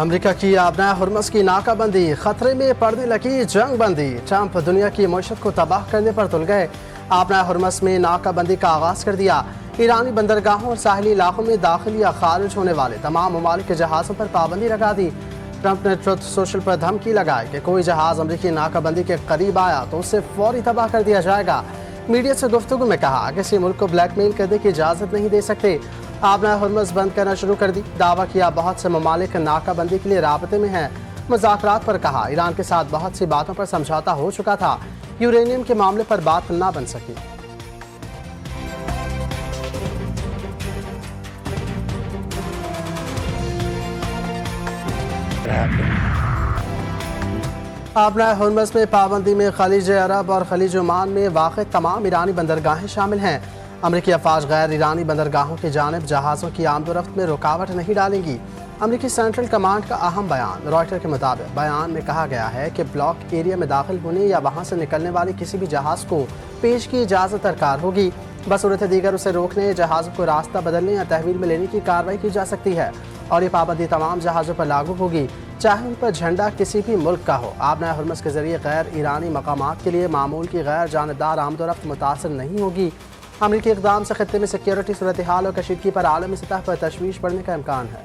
America की आबना Hormuz की नाकाबंदी, खतरे में पड़ने लगी जंग बंदी। ट्रंप दुनिया की मईशत को तबाह करने पर तुल गए। आबना हुर्मस में नाकाबंदी का आगाज कर दिया। ईरानी बंदरगाहों और साहली इलाकों में दाखिल या खारिज होने वाले तमाम ममालिक के जहाज़ों पर पाबंदी लगा दी। ट्रंप ने ट्रुथ सोशल पर धमकी लगाई कि कोई जहाज अमरीकी नाकाबंदी के करीब आया तो उसे फौरी तबाह कर दिया जाएगा। मीडिया से गुफ्तगू में कहा किसी मुल्क को ब्लैकमेल करने की इजाज़त नहीं दे सकते। आबना हुर्मस बंद करना शुरू कर दी। दावा किया बहुत से ममालिक नाकाबंदी के लिए राबते में हैं। मुज़ाकरात पर कहा ईरान के साथ बहुत सी बातों पर समझौता हो चुका था, यूरेनियम के मामले पर बात ना बन सकी। आबना हुर्मस में पाबंदी में खलीज अरब और खलीज ओमान में वाक़ तमाम ईरानी बंदरगाहें शामिल हैं। अमरीकी अफवाज गैर ईरानी बंदरगाहों की जानिब जहाज़ों की आमदोरफ्त में रुकावट नहीं डालेंगी। अमरीकी सेंट्रल कमांड का अहम बयान। रॉयटर के मुताबिक बयान में कहा गया है कि ब्लॉक एरिया में दाखिल होने या वहाँ से निकलने वाली किसी भी जहाज़ को पेश की इजाज़त दरकार होगी। बसूरत दीगर उसे रोकने, जहाज़ों को रास्ता बदलने या तहवील में लेने की कार्रवाई की जा सकती है और ये पाबंदी तमाम जहाज़ों पर लागू होगी, चाहे उन पर झंडा किसी भी मुल्क का हो। आबना हुर्मस के जरिए गैर ईरानी मकामात के लिए मामूल की गैर जानबदार आमदोरफ्त मुतासर नहीं होगी। अमरीकी इक़दाम से खत्ते में सिक्योरिटी सूरत हाल और कशीदगी पर आलमी सतह पर तशवीश बढ़ने का इम्कान है।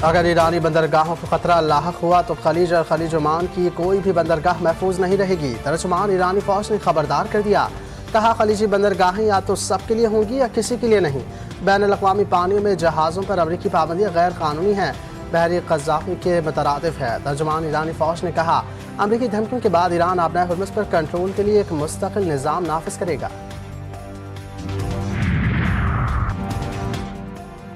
अगर ईरानी बंदरगाहों को खतरा लाहक हुआ तो खलीज और खलीज ओमान की कोई भी बंदरगाह महफूज नहीं रहेगी। तर्जुमान ईरानी फौज ने खबरदार कर दिया। कहा खलीजी बंदरगाहें या तो सबके लिए होंगी या किसी के लिए नहीं। बैन अल-अक़वामी पानियों में जहाज़ों पर अमरीकी पाबंदियाँ गैर कानूनी हैं, बहरी क़ज़्ज़ाफ़ी के मुतरादिफ है। तर्जुमान ईरानी फौज ने कहा अमरीकी धमकियों के बाद ईरान आबना हुर्मस पर कंट्रोल के लिए एक मुस्तकिल निज़ाम नाफिज करेगा।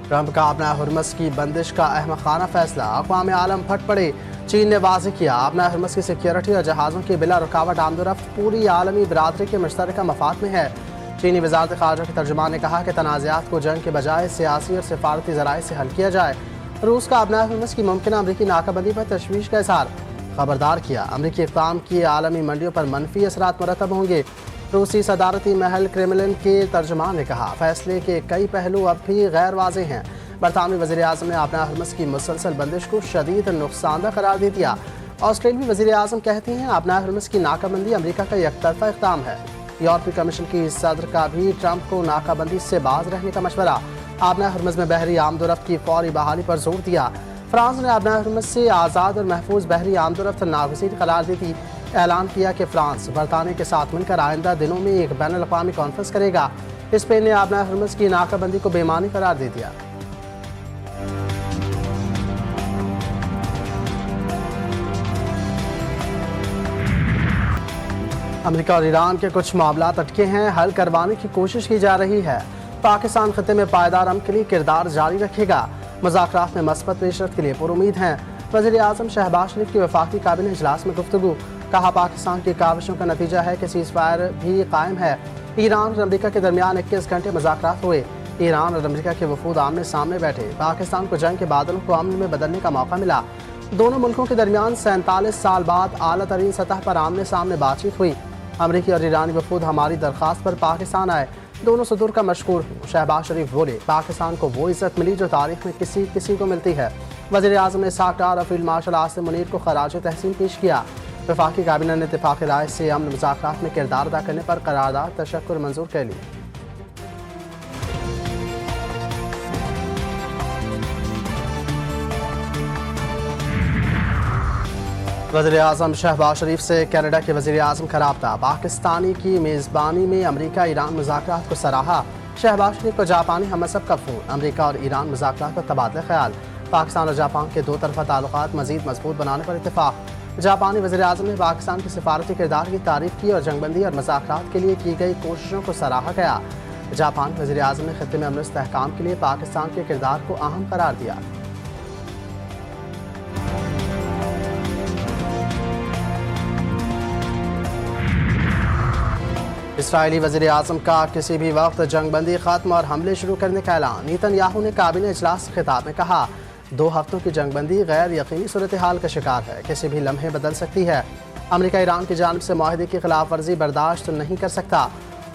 ट्रंप का आबना हुर्मस की बंदिश का अहमक़ाना फैसला। अक़वाम आलम फट पड़े। चीन ने वाज़ेह किया आबना हुर्मस की सिक्योरिटी और जहाज़ों की बिला रुकावट आमदोरफ्त पूरी आलमी बरादरी के मुश्तरका मफाद में है। चीनी वज़ारत ख़ारजा के तर्जुमान ने कहा कि तनाज़ात को जंग के बजाय सियासी और सिफारती ज़राए से हल किया जाए। रूस का आबना हुर्मस की मुमकिन अमरीकी नाकाबंदी पर तशवीश का इज़हार। खबरदार किया अमरीकी इक़दाम की आलमी मंडियों पर मनफी असरात मुरतब होंगे। रूसी सदारती महल क्रेमलिन के तर्जुमान ने कहा फैसले के कई पहलू अब भी गैर वाज़ेह हैं। बरतानवी वज़ीर आज़म ने आबना हुर्मस की मुसलसल बंदिश को शदीद नुकसानदा करार दे दिया। ऑस्ट्रेलियाई वज़ीर आज़म कहती हैं आबना हुर्मस की नाकाबंदी अमरीका का एकतरफा इक़दाम है। यूरोपीय कमीशन की सदर का भी ट्रंप को नाकाबंदी से बाज रहने का मशवरा। आबना हुर्मस में बहरी आमदोरफ्त की फौरी बहाली पर जोर दिया। फ्रांस ने आबना हुर्मस से आज़ाद और महफूज बहरी आमदोरफ्त नागज़ीर करार दी थी। ऐलान किया कि फ्रांस बरतानिया के साथ मिलकर आइंदा दिनों में एक बैन अल-अक़वामी कॉन्फ्रेंस करेगा। स्पेन ने आबना हुर्मस की नाकाबंदी को बेमानी करार दे दिया। अमेरिका और ईरान के कुछ मामला अटके हैं, हल करवाने की कोशिश की जा रही है। पाकिस्तान खत्ते में पायदार अमन के लिए किरदार जारी रखेगा। मुज़ाकरात में मस्बत पेशरफ्त के लिए पुरुमीद हैं। वज़ीर आज़म शहबाज शरीफ की वफाकी काबिनेट इजलास में गुफ्तगू। कहा पाकिस्तान की काविशों का नतीजा है कि सीज़ फायर भी कायम है। ईरान और अमरीका के दरमियान 21 घंटे मुज़ाकरात हुए। ईरान और अमरीका के वफूद आमने सामने बैठे। पाकिस्तान को जंग के बादलों को अमन में बदलने का मौका मिला। दोनों मुल्कों के दरमियान 47 साल बाद आला तरीन सतह पर आमने सामने बातचीत हुई। अमरीकी और ईरानी वफूद हमारी दरख्वास्त पर पाकिस्तान आए। दोनों सदूर का मशकूर हूँ। शहबाज शरीफ बोले पाकिस्तान को वो इज्जत मिली जो तारीख में किसी को मिलती है। वज़ीर आज़म ने इसहाक़ डार और फील्ड मार्शल आसिम मुनीर को खराज तहसीन पेश किया। वफाकी काबिनेट ने इत्तेफ़ाक़ी राय से अमन मुज़ाकरात में किरदार अदा करने पर करारदाद तशक्कुर मंजूर कर ली। वज़ीर आज़म शहबाज शरीफ से कनाडा के वज़ीर आज़म का राब्ता। पाकिस्तानी की मेज़बानी में अमरीका ईरान मुज़ाकरात को सराहा। शहबाज शरीफ को जापानी हमसब का फ़ोन। अमरीका और ईरान मुज़ाकरात पर तबादला ख्याल। पाकिस्तान और जापान के दो तरफ़ा ताल्लुकात मज़ीद मजबूत बनाने पर इत्तेफ़ाक़। जापानी वज़ीर आज़म ने पाकिस्तान के सिफारती किरदार की तारीफ़ की और जंगबंदी और मुज़ाकरात के लिए की गई कोशिशों को सराहा गया। जापानी वज़ीर आज़म ने खत्ते में अमन इस्तेहकाम के लिए पाकिस्तान के किरदार को अहम करार दिया। इसराइली वज़ीर आज़म का किसी भी वक्त जंगबंदी ख़त्म और हमले शुरू करने का ऐलान। नेतन्याहू ने काबिनेट इजलास खिताब में कहा 2 हफ्तों की जंगबंदी गैर यकीनी सूरत हाल का शिकार है, किसी भी लम्हे बदल सकती है। अमरीका ईरान की जानिब से माहिदे की खिलाफ वर्जी बर्दाश्त नहीं कर सकता।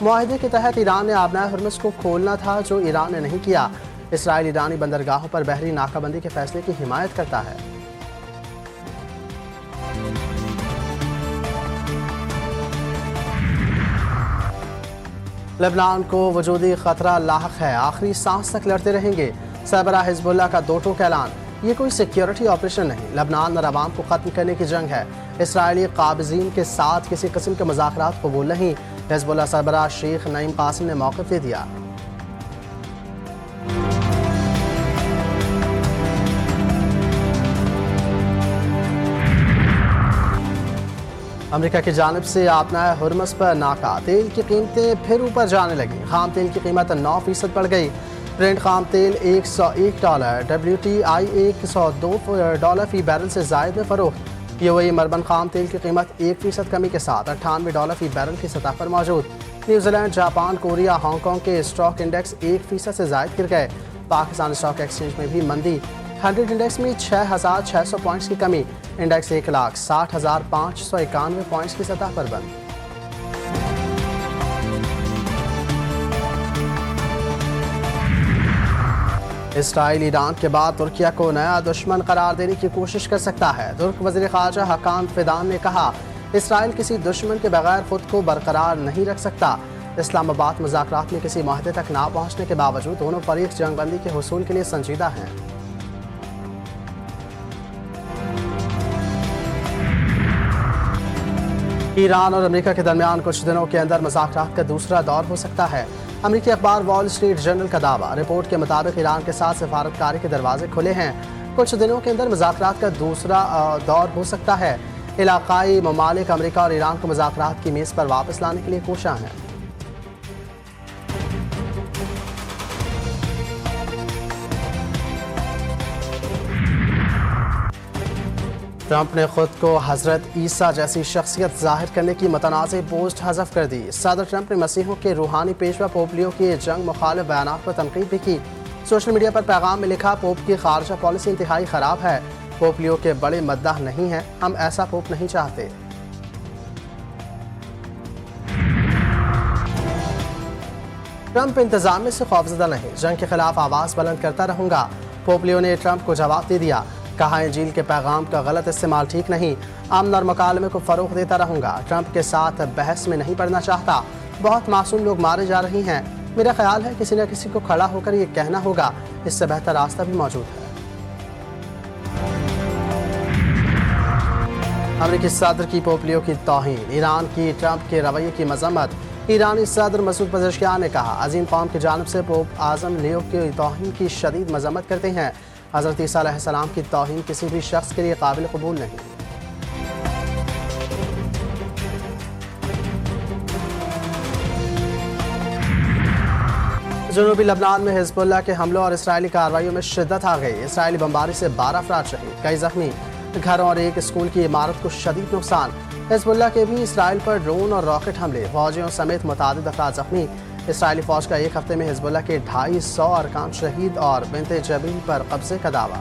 मुआहदे के तहत ईरान ने आबनाए हुर्मुज़ को खोलना था, जो ईरान ने नहीं किया। इसराइल ईरानी बंदरगाहों पर बहरी नाकाबंदी के फैसले की हिमायत करता है। लेबनान को वजूदी खतरा लाहक है, आखिरी सांस तक लड़ते रहेंगे। सरबरा हिजबुल्लाह का दो टोक ऐलान, ये कोई सिक्योरिटी ऑपरेशन नहीं, लेबनान और अवाम को खत्म करने की जंग है। इसराइली काबिज़ीन के साथ किसी किस्म के मुज़ाकरात कबूल नहीं। हिजबुल्लाह सरबरा शेख नईम कासिम ने मौक़िफ़ दे दिया। अमेरिका की जानिब से आबनाए हुर्मुज़ पर नाका, तेल की कीमतें फिर ऊपर जाने लगी। खाम तेल की कीमत 9% बढ़ गई। ब्रेंट खाम तेल $101, WTI $102 फी बैरल से जायद में फरोख्त। यूएई मरबन खाम तेल की कीमत 1% कमी के साथ $98 फी बैरल की सतह पर मौजूद। न्यूजीलैंड, जापान, कोरिया, हांगकांग के स्टॉक इंडेक्स 1% से जायद गिर गए। पाकिस्तान स्टॉक एक्सचेंज में भी मंदी, 100 इंडेक्स में 6,600 पॉइंट्स की कमी। इंडेक्स 1,60,591 पॉइंट्स की सतह पर बंद। इसराइल ईरान के बाद तुर्किया को नया दुश्मन करार देने की कोशिश कर सकता है। तुर्क वज़ीर ख़ारजा हकान फिदान ने कहा, इसराइल किसी दुश्मन के बगैर खुद को बरकरार नहीं रख सकता। इस्लामाबाद मुज़ाकरात में किसी मुआहदे तक ना पहुँचने के बावजूद दोनों फरीक जंगबंदी के हुसूल के लिए संजीदा हैं। ईरान और अमेरिका के दरमियान कुछ दिनों के अंदर मुज़ाकरात का दूसरा दौर हो सकता है। अमेरिकी अखबार वॉल स्ट्रीट जर्नल का दावा, रिपोर्ट के मुताबिक ईरान के साथ सफारतकारी के दरवाजे खुले हैं। कुछ दिनों के अंदर मुज़ाकरात का दूसरा दौर हो सकता है। इलाकाई ममालिक अमेरिका और ईरान को मुज़ाकरात की मेज़ पर वापस लाने के लिए कोशां हैं। ट्रंप ने खुद को हजरत ईसा जैसी शख्सियत जाहिर करने की मुतनाज़ पोस्ट हज़फ कर दी। सदर ट्रंप ने मसीहों के रूहानी पेशवा पोप लियो के जंग मुखालिफ बयानात पर तनकीद भी की। सोशल मीडिया पर पैगाम में लिखा, पोप की खारजा पॉलिसी इंतहाई ख़राब है। पोप लियो के बड़े मद्दाह नहीं हैं, हम ऐसा पोप नहीं चाहते। ट्रंप इंतजामिया से खौफजदा नहीं, जंग के खिलाफ आवाज़ बुलंद करता रहूंगा। पोप लियो ने ट्रंप को जवाब दे दिया, कहा इंजील के पैगाम का गलत इस्तेमाल ठीक नहीं, अमन और मकालमे को फ़रोग़ देता रहूंगा। ट्रंप के साथ बहस में नहीं पड़ना चाहता। बहुत मासूम लोग मारे जा रहे हैं। मेरा ख्याल है किसी न किसी को खड़ा होकर ये कहना होगा, इससे बेहतर रास्ता भी मौजूद है। अमेरिकी सदर की पोप लियो की तौहीन, ईरान की ट्रंप के रवैये की मजम्मत। ईरानी सदर मसूद पज़ेश्कियान ने कहा, अजीम कौम की जानिब से पोप आज़म लियो की तौहीन की शदीद मजम्मत करते हैं। हज़रत ईसा अलैहिस्सलाम की तौहीन किसी भी शख्स के लिए काबिल कबूल नहीं। जनूबी लबनान में हिजबुल्लाह के हमलों और इसराइली कार्रवाइयों में शिद्दत आ गई। इसराइली बमबारी से 12 अफराद शहीद, कई जख्मी। घरों और एक स्कूल की इमारत को शदीद नुकसान। हिजबुल्लाह के भी इसराइल पर ड्रोन और रॉकेट हमले, फौजियों समेत मुतादिद अफराद जख्मी। इसराइली फौज का एक हफ्ते में हिजबुल्लाह के 250 अरकान शहीद और बिन्ते जबील पर कब्जे का दावा।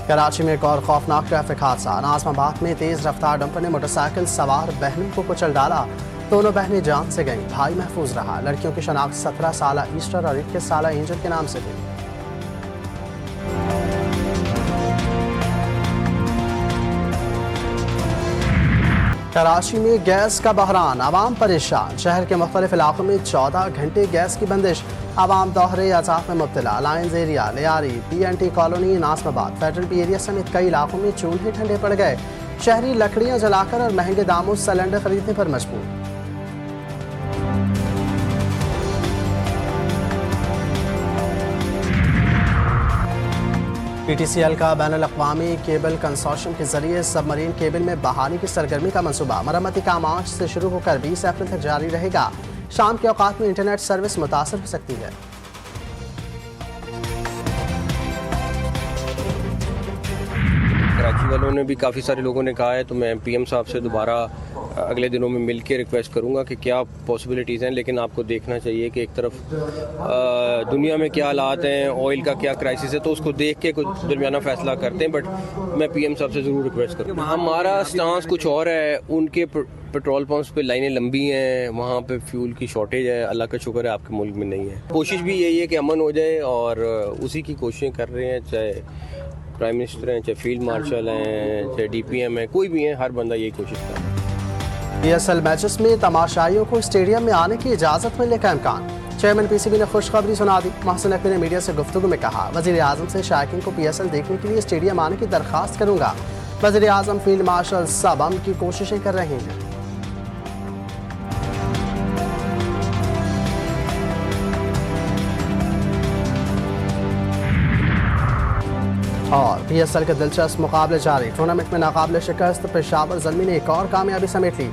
कराची में एक और खौफनाक ट्रैफिक हादसा। नाज़िमाबाद में तेज रफ्तार डंपर ने मोटरसाइकिल सवार बहनों को कुचल डाला। दोनों बहनें जान से गईं, भाई महफूज रहा। लड़कियों की शनाख्त 17 साला ईस्टर और 21 साला एंजल के नाम से हुई। कराची में गैस का बहरान, आवाम परेशान। शहर के मुख्तलिफ इलाकों में 14 घंटे गैस की बंदिश। आवाम दोहरे अजाब में मुब्तला। Lines area, Lyari, PNT colony, Nazimabad, federal P area समेत कई इलाकों में चूल्हे ठंडे पड़ गए। शहरी लकड़ियां जलाकर और महंगे दामों सिलेंडर खरीदने पर मजबूर। PTCL का बैनुल-अक़वामी केबल कंसोर्शियम के जरिए सबमरीन केबल में बहाली की सरगर्मी का मंसूबा। मरम्मती काम आज से शुरू होकर 20 अप्रैल तक जारी रहेगा। शाम के औकात में इंटरनेट सर्विस मुतासर हो सकती है। कराची वालों ने भी काफ़ी सारे लोगों ने कहा है, तो मैं पीएम साहब से दोबारा अगले दिनों में मिल के रिक्वेस्ट करूँगा कि क्या पॉसिबिलिटीज़ हैं। लेकिन आपको देखना चाहिए कि एक तरफ दुनिया में क्या हालात हैं, ऑयल का क्या क्राइसिस है, तो उसको देख के कुछ दरमियाना फैसला करते हैं। बट मैं पीएम साहब से ज़रूर रिक्वेस्ट करूँगा। हमारा स्टांस कुछ और है, उनके पेट्रोल पंप्स पे लाइनें लंबी हैं, वहाँ पे फ्यूल की शॉर्टेज है। अल्लाह का शुक्र है आपके मुल्क में नहीं है। कोशिश भी यही है कि अमन हो जाए और उसी की कोशिशें कर रहे हैं, चाहे प्राइम मिनिस्टर हैं, चाहे फील्ड मार्शल हैं, चाहे डीपीएम है, कोई भी है, हर बंदा यही कोशिश कर रहा है। PSL मैचेस में तमाशाइयों को स्टेडियम में आने की इजाज़त मिलने का इम्कान। चेयरमैन PCB ने खुशखबरी सुना दी। मोहसिन नकवी ने मीडिया से गुफ्तगू में कहा, वज़ीर आज़म से शायकीन को PSL देखने के लिए स्टेडियम आने की दरख्वास्त करूँगा। वज़ीर आज़म, फील्ड मार्शल सब हम की कोशिशें कर रहे हैं। और PSL के दिलचस्प मुकाबले जारी। टूर्नामेंट में नाकाबिले शिकस्त पेशावर ज़ल्मी ने एक और कामयाबी समेट ली।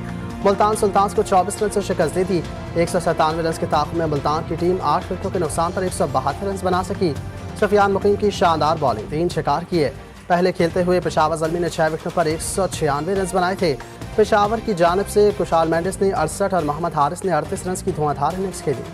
मुल्तान सुल्तान्स को 24 रन से शिकस्त दी थी। 197 रन के ताक़ुब में मुल्तान की टीम 8 विकेटों के नुकसान पर 172 रन बना सकी। सुफियान मुकीम की शानदार बॉलिंग, 3 शिकार किए। पहले खेलते हुए पेशावर ज़ल्मी ने 6 विकेटों पर 196 रन बनाए थे। पेशावर की जानिब से कुशाल मेंडिस ने 68 और मोहम्मद हारिस ने 38 रन की धुआंधार इनिंग्स खेली।